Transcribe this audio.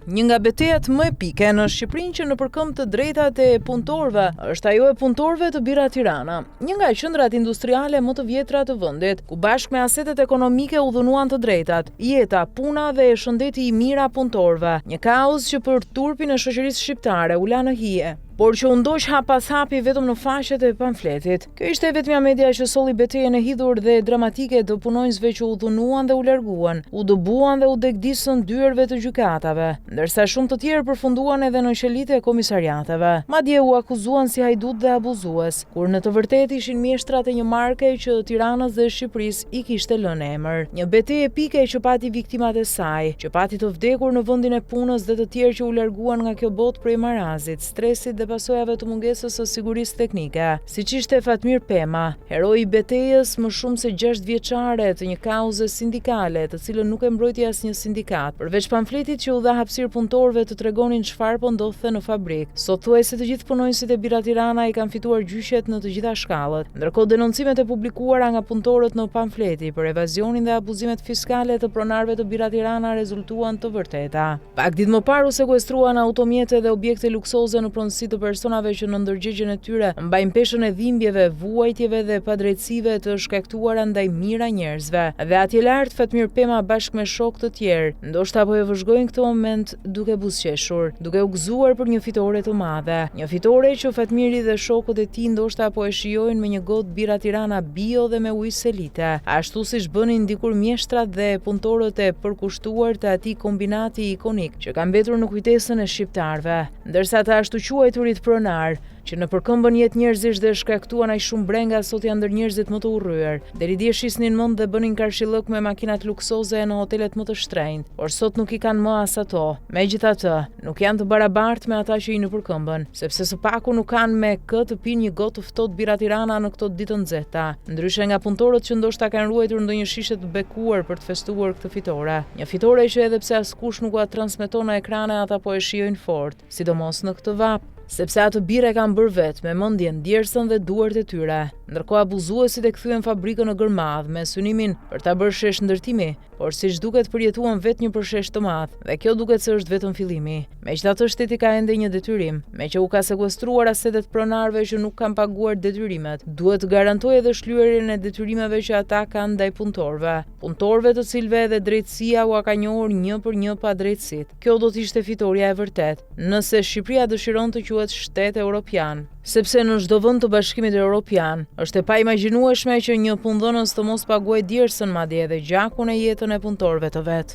Një nga betejat më epike në Shqipërinë që në përkëmbë të drejtat e punëtorëve është ajo e punëtorëve të Bira Tirana, një nga qendrat industriale më të vjetra të vendit, ku bashkë me asetet ekonomike u dhunuan të drejtat, jeta, puna dhe shëndeti i mirë a punëtorëve, një kaos që për turpin e shoqërisë shqiptare u la në hije, por që u ndoq hap pas hapi vetëm në faqet e pamfletit. Kjo ishte vetmja media që solli betejën e hidhur dhe dramatike të punonjësve që u dhunuan dhe u larguan, u dëbuan dhe u degdisën dyerve të gjykatave, ndërsa shumë të tjerë përfunduan edhe në qelitë e komisariateve. Madje u akuzuan si hajdut dhe abuzues, kur në të vërtetë ishin mjeshtrat e një marke që Tiranës dhe Shqipërisë i kishte lënë emër. Një betejë epike që pati viktimat e saj, që pati të vdekur në vendin e punës dhe të tjerë që u larguan nga kjo botë prej marazit, stresit dhe pasojave të mungesës së sigurisë teknike, siç ishte Fatmir Pema, heroi i betejës më shumë se 6 vjeçare të një kauze sindikale, të cilën nuk e mbrojti asnjë sindikat, përveç pamfletit që u dha hapësirë punëtorëve të tregonin çfarë po ndodhte në fabrik. Sot thuajse të gjithë punonjësit e Bira Tirana i kanë fituar gjyqet në të gjitha shkallët, ndërkohë denoncimet e publikuara nga punëtorët në pamfleti për evazionin dhe abuzimet fiskale të pronarëve të Bira Tirana rezultuan të vërteta. Pak ditë më parë u sekuestruan automjete dhe objekte luksoze në pronësi të personave që në ndërgjegjen e tyre mbajnë peshën e dhimbjeve, vuajtjeve dhe padrejtësive të shkaktuara ndaj mijëra njerëzve. Dhe atje lart Fatmir Pema bashkë me shokë të tjerë, ndoshta po e vëzhgojnë këtë moment duke buzëqeshur, duke u gëzuar për një fitore të madhe. Një fitore që Fatmiri dhe shokët e tij ndoshta po e shijojnë me një gotë Bira Tirana bio dhe me ujë selite, ashtu siç bënin dikur mjeshtrat dhe punëtorët e përkushtuar të atij kombinati ikonik që ka mbetur në kujtesën e shqiptarëve, ndërsa të ashtu quajturit pronar, që në përkëmbën jetë njerëzish dhe shkaktuan aq shumë brenga, sot janë ndër njerëzit më të urryer. Deri dje shisnin mend dhe bënin karshillok me makinat luksoze në hotelet më të shtrenjtë, por sot nuk i kanë më as ato. Megjithatë, nuk janë të barabartë me ata që i në përkëmbën, sepse së paku nuk kanë me kë të pinë një gotë të ftohtë Bira Tirana në këto ditë të nxehta, ndryshe nga punëtorët që ndoshta kanë ruajtur ndonjë shishe të bekuar për të festuar këtë fitore. Një fitore që edhe pse askush nuk ua transmeton në ekrane, ata po e shijojnë fort, sidomos në këtë vap, sepse ato bire kanë bërë vetë me mendjen, djersën dhe duart e tyre. Ndërkohë abuzuesit e kthyen fabrikën në gërmadh me synimin për ta bërë shesh ndërtimi, por siç duket përjetuan vetë një përshesh të madh, dhe kjo duket se është vetëm fillimi. Megjithatë shteti ka ende një detyrim, me që u ka sekuestruar asetet pronarëve që nuk kanë paguar detyrimet, duhet të garantojë edhe shlyerjen e detyrimeve që ata kanë ndaj punëtorëve të cilëve edhe drejtësia u ka njohur një për një pa drejtësitë. Kjo do të ishte fitoria e vërtetë, nëse Shqipëria dëshiron të quhet shtet evropian. Sepse në çdo vend të Bashkimit Evropian është e paimagjinueshme që një punëdhënës të mos paguajë djersën, madje edhe gjakun e jetën e punëtorëve të vet.